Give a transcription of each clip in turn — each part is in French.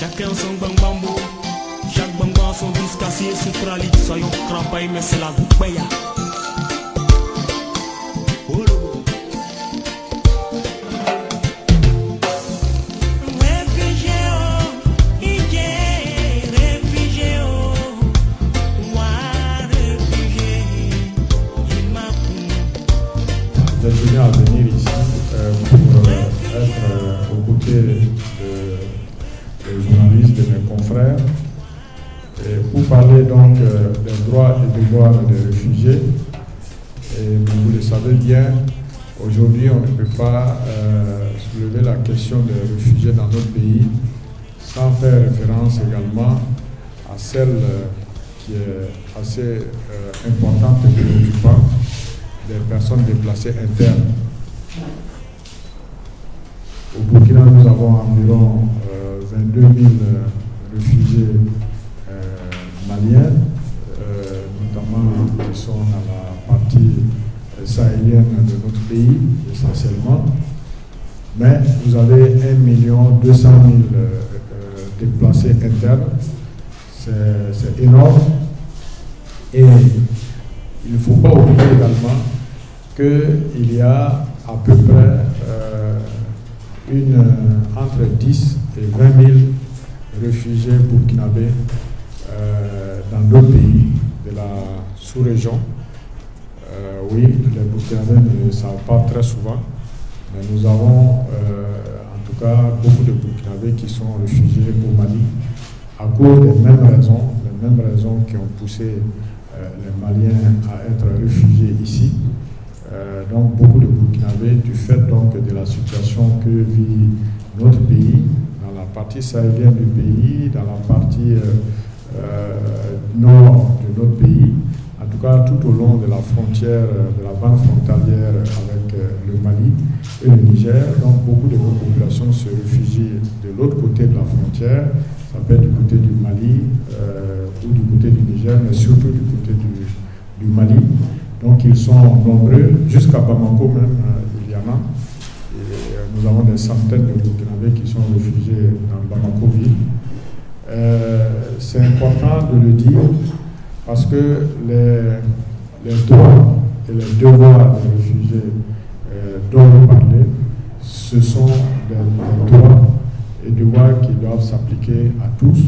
Chacun son bambambo, chaque bambam son vis cassé, son tralit, soyons crampaille, mais c'est la goupaya. D'être venu à venir ici pour être aux côtés des journalistes, de mes confrères, et pour parler donc des droits et devoirs des réfugiés. Et vous le savez bien, aujourd'hui on ne peut pas soulever la question des réfugiés dans notre pays sans faire référence également à celle qui est assez importante et préoccupante, des personnes déplacées internes. Au Burkina, nous avons environ 22 000 réfugiés maliens, notamment qui sont dans la partie sahélienne de notre pays, essentiellement. Mais vous avez 1 200 000 déplacés internes. C'est énorme. Et il ne faut pas oublier également qu'il y a à peu près entre 10 et 20 000 réfugiés burkinabés dans d'autres pays de la sous-région. Oui, les Burkinabés ne le savent pas très souvent, mais nous avons en tout cas beaucoup de Burkinabés qui sont réfugiés au Mali à cause des mêmes raisons qui ont poussé les Maliens à être réfugiés ici. Donc beaucoup de Burkinabés, du fait donc de la situation que vit notre pays, dans la partie sahélienne du pays, dans la partie nord de notre pays, en tout cas tout au long de la frontière, de la bande frontalière avec le Mali et le Niger. Donc beaucoup de nos populations se réfugient de l'autre côté de la frontière, ça peut être du côté du Mali ou du côté du Niger, mais surtout du côté du Mali. Donc ils sont nombreux, jusqu'à Bamako même, il y en a. Et nous avons des centaines de Burkinabés qui sont réfugiés dans Bamako-ville. C'est important de le dire parce que les droits et les devoirs des réfugiés dont vous parlez, ce sont des droits et devoirs qui doivent s'appliquer à tous.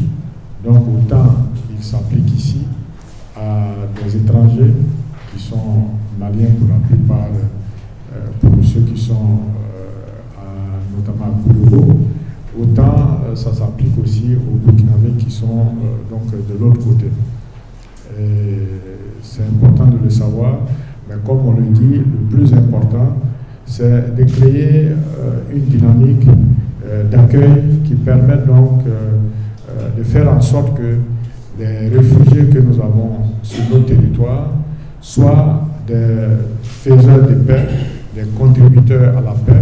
Donc autant ils s'appliquent ici à des étrangers qui sont maliens pour la plupart, pour ceux qui sont notamment à Koulogo, autant ça s'applique aussi aux Burkinabés qui sont donc de l'autre côté. C'est important de le savoir, mais comme on le dit, le plus important, c'est de créer une dynamique d'accueil qui permette donc de faire en sorte que les réfugiés que nous avons sur notre territoire soient des faiseurs de paix, des contributeurs à la paix,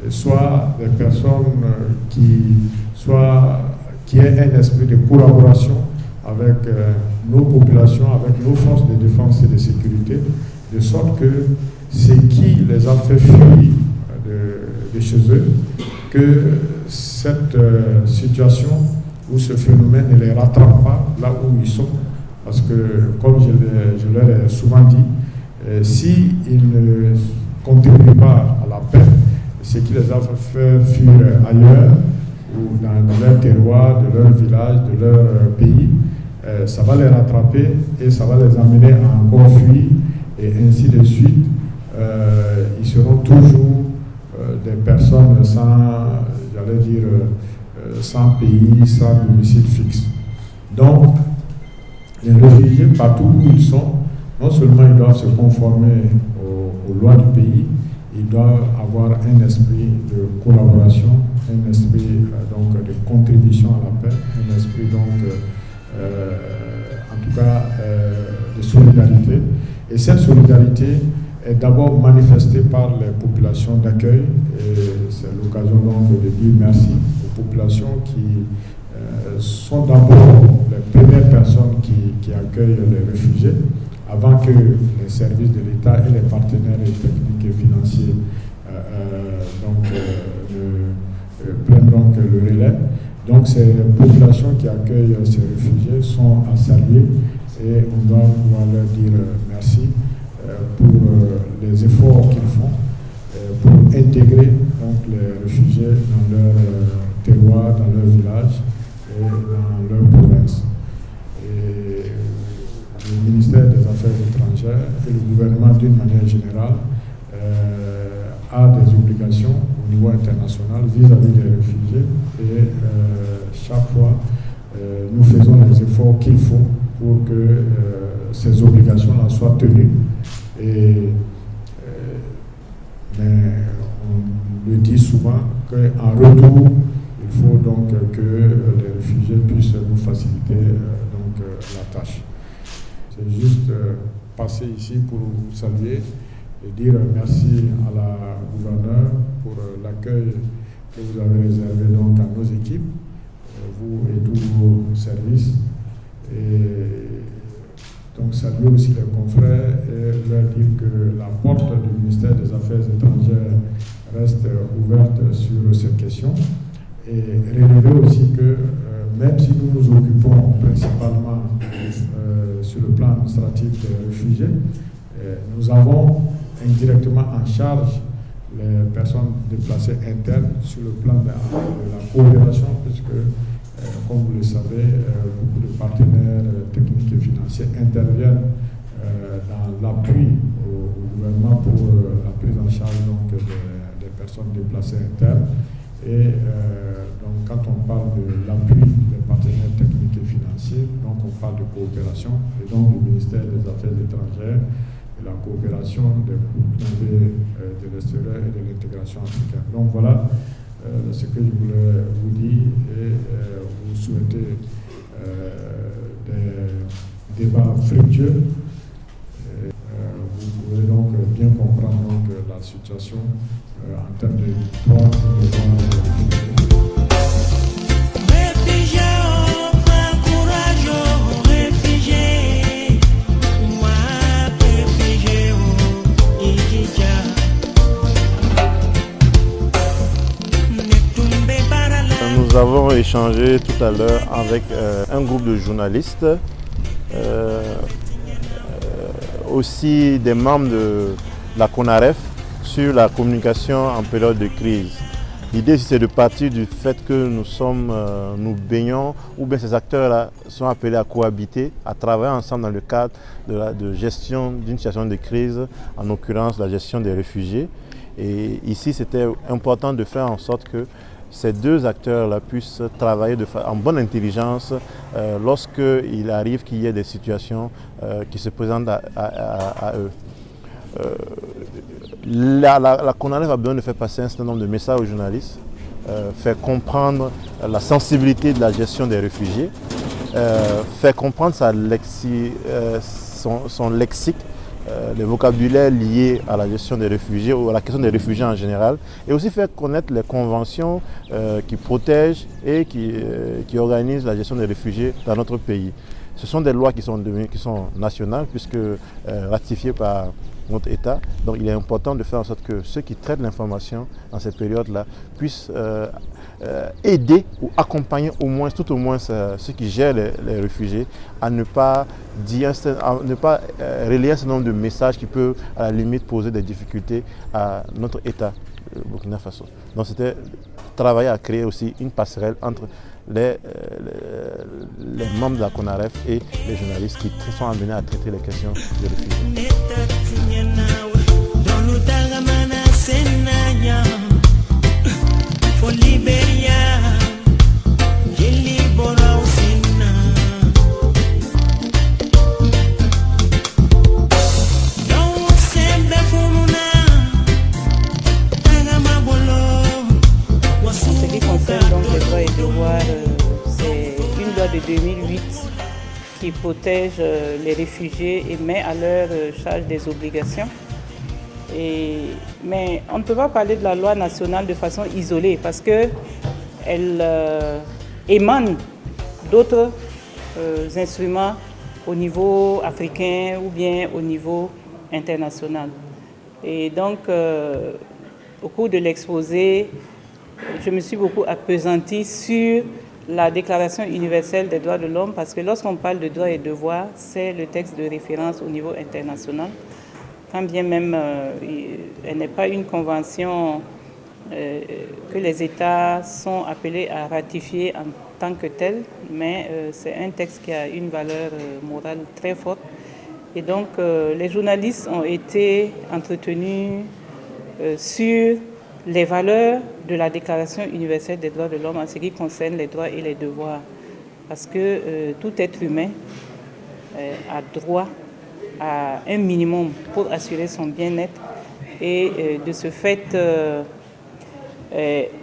et soit des personnes qui aient un esprit de collaboration avec nos populations, avec nos forces de défense et de sécurité, de sorte que ce qui les a fait fuir de chez eux, que cette situation ou ce phénomène ne les rattrape pas là où ils sont. Parce que, comme je leur ai souvent dit, s'ils ne contribuent pas à la paix, ce qui les a fait fuir ailleurs, ou dans leur terroir, de leur village, de leur pays, ça va les rattraper et ça va les amener à encore fuir, et ainsi de suite. Ils seront toujours des personnes sans pays, sans domicile fixe. Donc, les réfugiés, partout où ils sont, non seulement ils doivent se conformer aux lois du pays, ils doivent avoir un esprit de collaboration, un esprit donc de contribution à la paix, un esprit donc en tout cas de solidarité. Et cette solidarité est d'abord manifestée par les populations d'accueil, et c'est l'occasion donc de dire merci aux populations qui sont d'abord les premières personnes qui accueillent les réfugiés, avant que les services de l'État et les partenaires techniques et financiers prennent donc le relais. Donc ces populations qui accueillent ces réfugiés sont à saluer et on doit pouvoir leur dire merci pour les efforts qu'ils font pour intégrer donc, les réfugiés dans leur terroir, dans leur village et dans leur province. Et le ministère des Affaires étrangères et le gouvernement d'une manière générale a des obligations au niveau international vis-à-vis des réfugiés et chaque fois nous faisons les efforts qu'il faut pour que ces obligations-là soient tenues. Mais on le dit souvent qu'en retour, il faut donc que les réfugiés puissent nous faciliter la tâche. C'est juste passer ici pour vous saluer et dire merci à la gouverneure pour l'accueil que vous avez réservé donc à nos équipes, vous et tous vos services. Et donc saluer aussi les confrères et leur dire que la porte du ministère des Affaires étrangères reste ouverte sur ces questions. Et relever aussi que même si nous nous occupons principalement sur le plan administratif des réfugiés, nous avons indirectement en charge les personnes déplacées internes sur le plan de la coopération, puisque, comme vous le savez, beaucoup de partenaires techniques et financiers interviennent dans l'appui au gouvernement pour la prise en charge donc, des personnes déplacées internes. Et donc, quand on parle de l'appui des partenaires techniques et financiers, donc on parle de coopération, et donc du ministère des Affaires étrangères, la coopération des groupes de l'extérieur et de l'intégration africaine. Donc voilà ce que je voulais vous dire et vous souhaiter des débats fructueux. Vous pouvez donc bien comprendre donc, la situation en termes de droits et de Nous avons échangé tout à l'heure avec un groupe de journalistes, aussi des membres de la CONAREF sur la communication en période de crise. L'idée c'est de partir du fait que nous baignons, ou bien ces acteurs-là sont appelés à cohabiter, à travailler ensemble dans le cadre de gestion d'une situation de crise, en l'occurrence la gestion des réfugiés. Et ici c'était important de faire en sorte que ces deux acteurs-là puissent travailler en bonne intelligence lorsqu'il arrive qu'il y ait des situations qui se présentent à eux. La CONAREF a besoin de faire passer un certain nombre de messages aux journalistes, faire comprendre la sensibilité de la gestion des réfugiés, faire comprendre son lexique, le vocabulaire lié à la gestion des réfugiés ou à la question des réfugiés en général, et aussi faire connaître les conventions qui protègent et qui organisent la gestion des réfugiés dans notre pays. Ce sont des lois qui sont nationales puisque ratifiées par notre État. Donc il est important de faire en sorte que ceux qui traitent l'information dans cette période-là puissent aider ou accompagner tout au moins ceux qui gèrent les réfugiés à ne pas relayer un certain nombre de messages qui peuvent à la limite poser des difficultés à notre État, Burkina Faso. Donc c'était travailler à créer aussi une passerelle entre les membres de la CONAREF et les journalistes qui sont amenés à traiter les questions des réfugiés. En ce qui concerne donc les droits et devoirs, c'est une loi de 2008 qui protège les réfugiés et met à leur charge des obligations. Mais on ne peut pas parler de la loi nationale de façon isolée parce qu'elle émane d'autres instruments au niveau africain ou bien au niveau international. Et donc, au cours de l'exposé, je me suis beaucoup appesantie sur la Déclaration universelle des droits de l'homme, parce que lorsqu'on parle de droits et devoirs, c'est le texte de référence au niveau international. Quand bien même elle n'est pas une convention que les États sont appelés à ratifier en tant que telle, mais c'est un texte qui a une valeur morale très forte. Et donc les journalistes ont été entretenus sur les valeurs de la Déclaration universelle des droits de l'homme en ce qui concerne les droits et les devoirs. Parce que tout être humain a droit à un minimum pour assurer son bien-être. Et de ce fait, le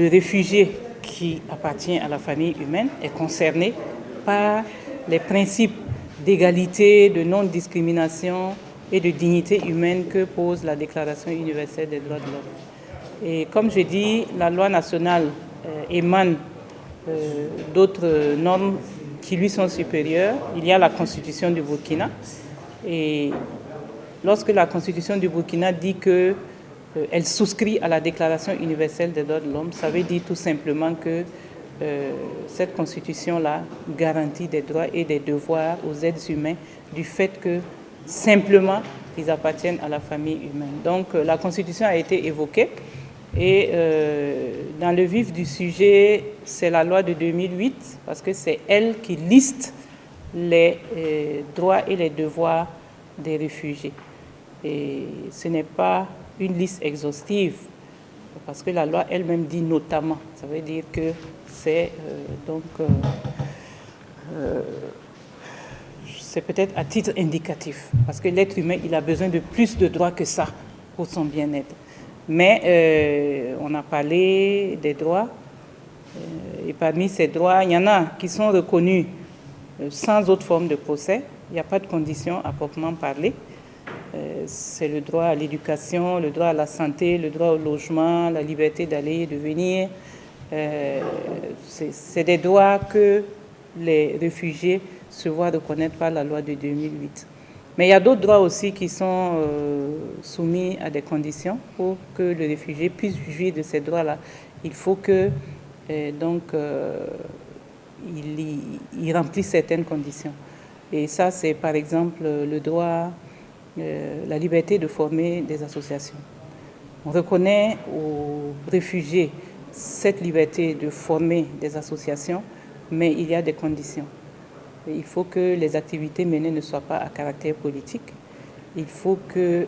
réfugié qui appartient à la famille humaine est concerné par les principes d'égalité, de non-discrimination et de dignité humaine que pose la Déclaration universelle des droits de l'homme. Et comme je dis, la loi nationale émane d'autres normes qui lui sont supérieures. Il y a la Constitution du Burkina. Et lorsque la Constitution du Burkina dit qu'elle souscrit à la Déclaration universelle des droits de l'homme, ça veut dire tout simplement que cette Constitution-là garantit des droits et des devoirs aux êtres humains du fait que simplement ils appartiennent à la famille humaine. Donc la Constitution a été évoquée et dans le vif du sujet, c'est la loi de 2008 parce que c'est elle qui liste les droits et les devoirs des réfugiés. Et ce n'est pas une liste exhaustive parce que la loi elle-même dit notamment. Ça veut dire que c'est c'est peut-être à titre indicatif, parce que l'être humain, il a besoin de plus de droits que ça pour son bien-être. Mais on a parlé des droits, et parmi ces droits, il y en a qui sont reconnus sans autre forme de procès. Il n'y a pas de conditions à proprement parler. C'est le droit à l'éducation, le droit à la santé, le droit au logement, la liberté d'aller et de venir. C'est des droits que les réfugiés se voient reconnaître par la loi de 2008. Mais il y a d'autres droits aussi qui sont soumis à des conditions pour que le réfugié puisse jouir de ces droits-là. Il faut que il remplisse certaines conditions. Et ça, c'est par exemple le droit, la liberté de former des associations. On reconnaît aux réfugiés cette liberté de former des associations, mais il y a des conditions. Il faut que les activités menées ne soient pas à caractère politique. Il faut que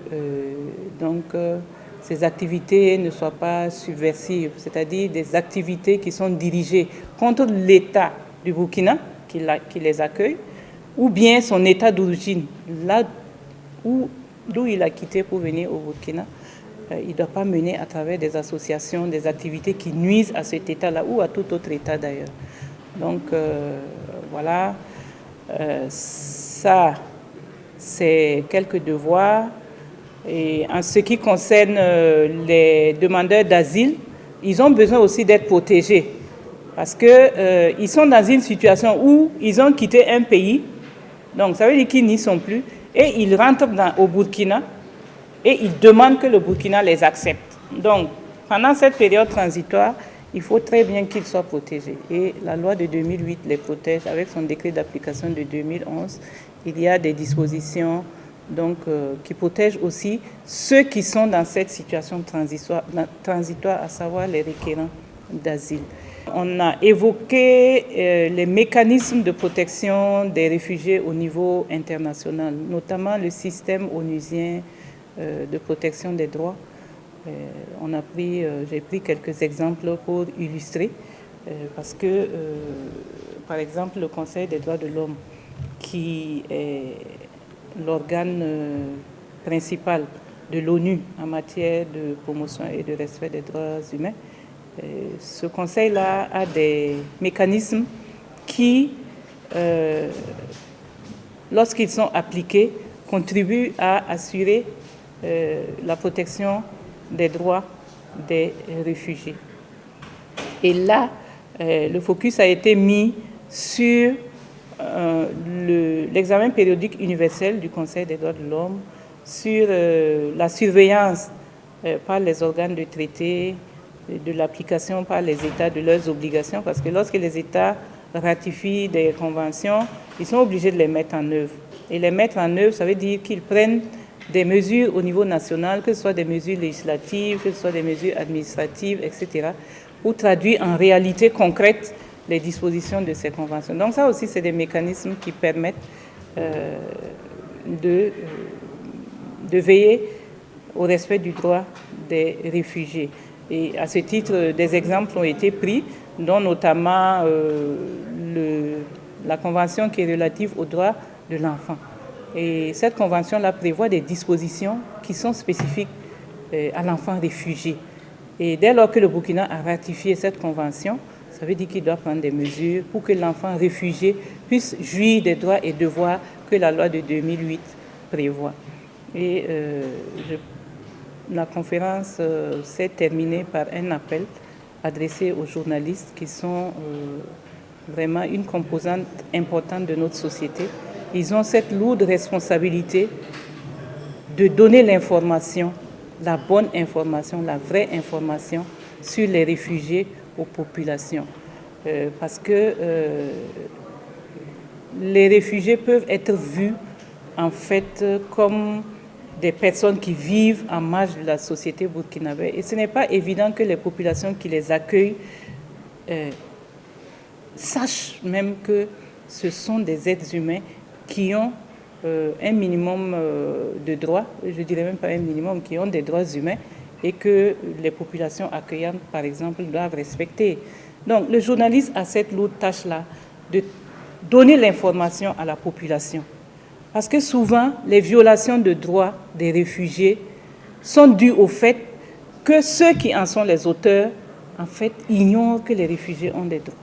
ces activités ne soient pas subversives, c'est-à-dire des activités qui sont dirigées contre l'État du Burkina qui les accueille, ou bien son État d'origine, là d'où il a quitté pour venir au Burkina. Il ne doit pas mener à travers des associations, des activités qui nuisent à cet État-là ou à tout autre État d'ailleurs. Donc voilà. Ça, c'est quelques devoirs. Et en ce qui concerne les demandeurs d'asile, ils ont besoin aussi d'être protégés parce qu'ils sont dans une situation où ils ont quitté un pays, donc ça veut dire qu'ils n'y sont plus, et ils rentrent au Burkina et ils demandent que le Burkina les accepte. Donc, pendant cette période transitoire, il faut très bien qu'ils soient protégés. Et la loi de 2008 les protège avec son décret d'application de 2011. Il y a des dispositions qui protègent aussi ceux qui sont dans cette situation transitoire, à savoir les requérants d'asile. On a évoqué les mécanismes de protection des réfugiés au niveau international, notamment le système onusien de protection des droits. J'ai pris quelques exemples pour illustrer, parce que, par exemple, le Conseil des droits de l'homme, qui est l'organe principal de l'ONU en matière de promotion et de respect des droits humains, ce Conseil-là a des mécanismes qui, lorsqu'ils sont appliqués, contribuent à assurer la protection des droits des réfugiés. Et là, le focus a été mis sur l'examen périodique universel du Conseil des droits de l'homme, sur la surveillance par les organes de traité de l'application par les États de leurs obligations, parce que lorsque les États ratifient des conventions, ils sont obligés de les mettre en œuvre. Et les mettre en œuvre, ça veut dire qu'ils prennent des mesures au niveau national, que ce soit des mesures législatives, que ce soit des mesures administratives, etc., pour traduire en réalité concrète les dispositions de ces conventions. Donc ça aussi, c'est des mécanismes qui permettent de veiller au respect du droit des réfugiés. Et à ce titre, des exemples ont été pris, dont notamment la convention qui est relative aux droits de l'enfant. Et cette convention-là prévoit des dispositions qui sont spécifiques à l'enfant réfugié. Et dès lors que le Burkina a ratifié cette convention, ça veut dire qu'il doit prendre des mesures pour que l'enfant réfugié puisse jouir des droits et devoirs que la loi de 2008 prévoit. Et la conférence s'est terminée par un appel adressé aux journalistes qui sont vraiment une composante importante de notre société. Ils ont cette lourde responsabilité de donner l'information, la bonne information, la vraie information sur les réfugiés aux populations. Parce que les réfugiés peuvent être vus en fait comme des personnes qui vivent en marge de la société burkinabé. Et ce n'est pas évident que les populations qui les accueillent sachent même que ce sont des êtres humains qui ont un minimum de droits, je dirais même pas un minimum, qui ont des droits humains et que les populations accueillantes, par exemple, doivent respecter. Donc le journaliste a cette lourde tâche-là de donner l'information à la population. Parce que souvent, les violations de droits des réfugiés sont dues au fait que ceux qui en sont les auteurs, en fait, ignorent que les réfugiés ont des droits.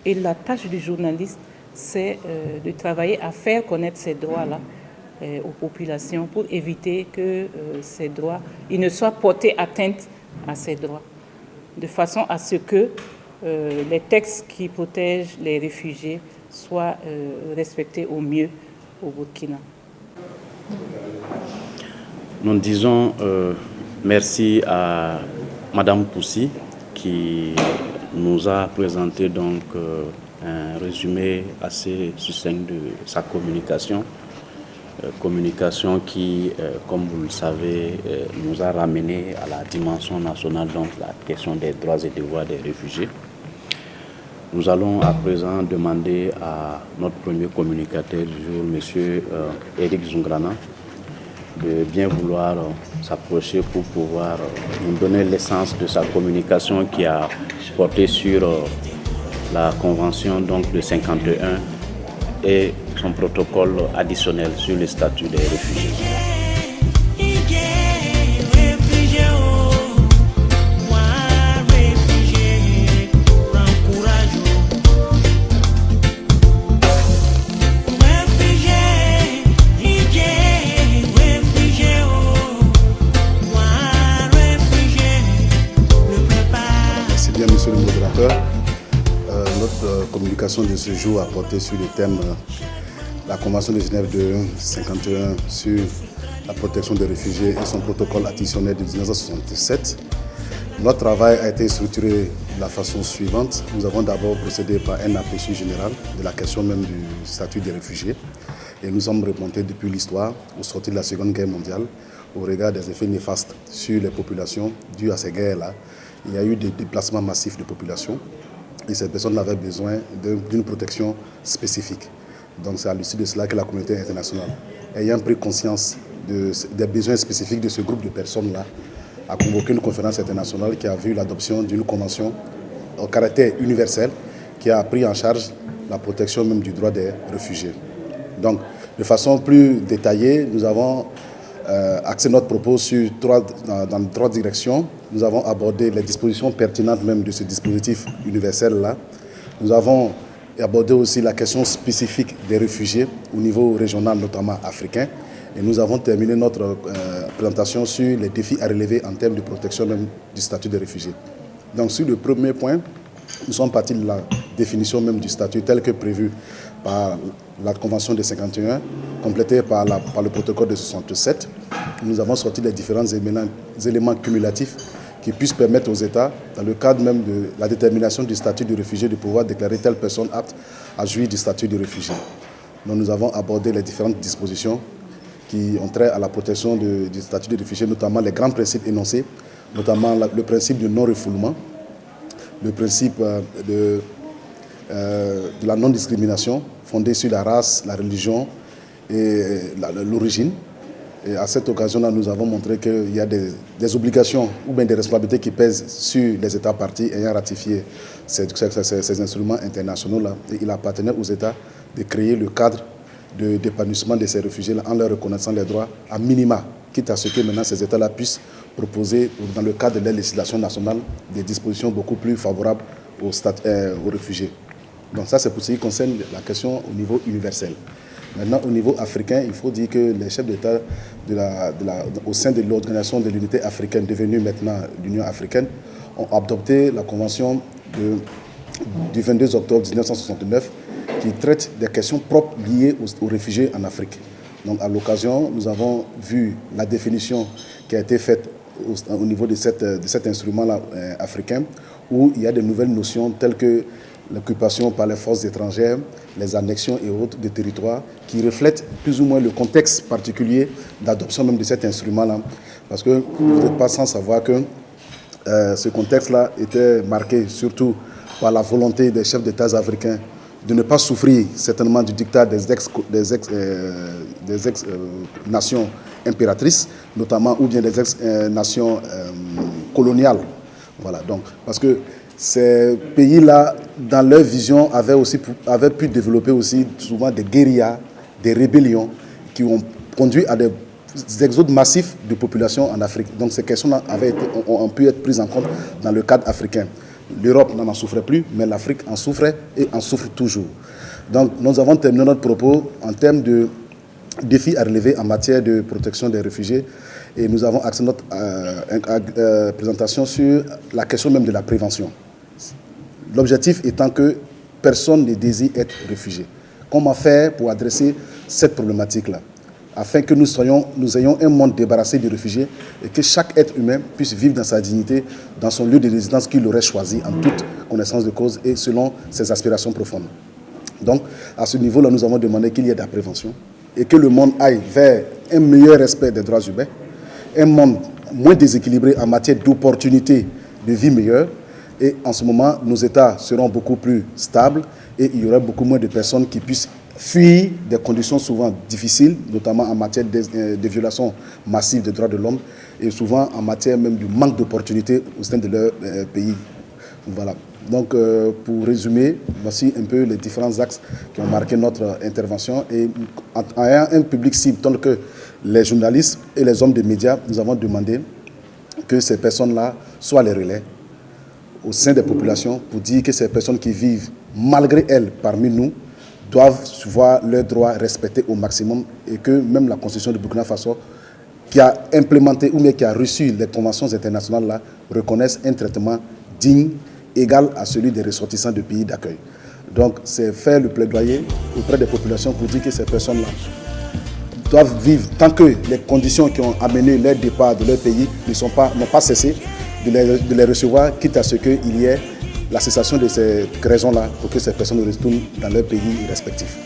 Et la tâche du journaliste, c'est de travailler à faire connaître ces droits-là aux populations pour éviter que ces droits, ils ne soient portés atteinte à ces droits, de façon à ce que les textes qui protègent les réfugiés soient respectés au mieux au Burkina. Nous disons merci à Madame Poussi qui nous a présenté donc un résumé assez succinct de sa communication. Communication qui, comme vous le savez, nous a ramené à la dimension nationale, donc la question des droits et devoirs des réfugiés. Nous allons à présent demander à notre premier communicateur du jour, M. Éric Zungrana, de bien vouloir s'approcher pour pouvoir nous donner l'essence de sa communication qui a porté sur la convention donc, de 51 et son protocole additionnel sur le statut des réfugiés. Merci bien, monsieur le modérateur. Notre communication de ce jour a porté sur le thème la Convention de Genève de 51 sur la protection des réfugiés et son protocole additionnel de 1967. Notre travail a été structuré de la façon suivante. Nous avons d'abord procédé par un aperçu général de la question même du statut des réfugiés. Et nous sommes remontés depuis l'histoire, au sortir de la Seconde Guerre mondiale, au regard des effets néfastes sur les populations dues à ces guerres-là. Il y a eu des déplacements massifs de populations. Et ces personnes avaient besoin d'une protection spécifique. Donc c'est à l'issue de cela que la communauté internationale, ayant pris conscience des besoins spécifiques de ce groupe de personnes-là, a convoqué une conférence internationale qui a vu l'adoption d'une convention au caractère universel qui a pris en charge la protection même du droit des réfugiés. Donc de façon plus détaillée, nous avons axé notre propos dans trois directions. Nous avons abordé les dispositions pertinentes même de ce dispositif universel-là. Nous avons abordé aussi la question spécifique des réfugiés au niveau régional, notamment africain. Et nous avons terminé notre présentation sur les défis à relever en termes de protection même du statut des réfugiés. Donc sur le premier point, nous sommes partis de la définition même du statut tel que prévu par la Convention de 51, complétée par le protocole de 67. Nous avons sorti les différents éléments cumulatifs qui qui puisse permettre aux États, dans le cadre même de la détermination du statut de réfugié, de pouvoir déclarer telle personne apte à jouir du statut de réfugié. Donc nous avons abordé les différentes dispositions qui ont trait à la protection du statut de réfugié, notamment les grands principes énoncés, notamment le principe du non-refoulement, le principe de la non-discrimination fondée sur la race, la religion et l'origine. Et à cette occasion-là, nous avons montré qu'il y a des obligations ou bien des responsabilités qui pèsent sur les États partis ayant ratifié ces instruments internationaux-là. Et il appartenait aux États de créer le cadre d'épanouissement de ces réfugiés-là en leur reconnaissant les droits à minima, quitte à ce que maintenant ces États-là puissent proposer, dans le cadre de la législation nationale, des dispositions beaucoup plus favorables aux réfugiés. Donc ça, c'est pour ce qui concerne la question au niveau universel. Maintenant, au niveau africain, il faut dire que les chefs d'État au sein de l'Organisation de l'Unité africaine, devenue maintenant l'Union africaine, ont adopté la convention du 22 octobre 1969 qui traite des questions propres liées aux réfugiés en Afrique. Donc à l'occasion, nous avons vu la définition qui a été faite au niveau de cet instrument-là africain, où il y a de nouvelles notions telles que l'occupation par les forces étrangères, les annexions et autres des territoires, qui reflètent plus ou moins le contexte particulier d'adoption même de cet instrument-là. Parce que vous n'êtes pas sans savoir que ce contexte-là était marqué surtout par la volonté des chefs d'État africains de ne pas souffrir certainement du dictat des ex-nations impératrices, notamment, ou bien des ex-nations coloniales. Voilà, donc, parce que ces pays-là, dans leur vision, avaient pu développer aussi souvent des guérillas, des rébellions qui ont conduit à des exodes massifs de population en Afrique. Donc ces questions-là ont pu être prises en compte dans le cadre africain. L'Europe n'en souffrait plus, mais l'Afrique en souffrait et en souffre toujours. Donc nous avons terminé notre propos en termes de défis à relever en matière de protection des réfugiés. Et nous avons axé notre présentation sur la question même de la prévention. L'objectif étant que personne ne désire être réfugié. Comment faire pour adresser cette problématique-là, afin que nous ayons un monde débarrassé de réfugiés et que chaque être humain puisse vivre dans sa dignité, dans son lieu de résidence qu'il aurait choisi en toute connaissance de cause et selon ses aspirations profondes. Donc, à ce niveau-là, nous avons demandé qu'il y ait de la prévention et que le monde aille vers un meilleur respect des droits humains, un monde moins déséquilibré en matière d'opportunités de vie meilleure. Et en ce moment, nos États seront beaucoup plus stables et il y aura beaucoup moins de personnes qui puissent fuir des conditions souvent difficiles, notamment en matière de violations massives des droits de l'homme et souvent en matière même du manque d'opportunités au sein de leur pays. Voilà. Donc, pour résumer, voici un peu les différents axes qui ont marqué notre intervention. Et en ayant un public cible tel que les journalistes et les hommes des médias, nous avons demandé que ces personnes-là soient les relais au sein des populations pour dire que ces personnes qui vivent malgré elles parmi nous doivent voir leurs droits respectés au maximum et que même la Constitution du Burkina Faso, qui a implémenté ou bien qui a reçu les conventions internationales là, reconnaissent un traitement digne, égal à celui des ressortissants de pays d'accueil. Donc c'est faire le plaidoyer auprès des populations pour dire que ces personnes-là doivent vivre tant que les conditions qui ont amené leur départ de leur pays n'ont pas cessé de les recevoir, quitte à ce qu'il y ait la cessation de ces raisons-là pour que ces personnes retournent dans leur pays respectif.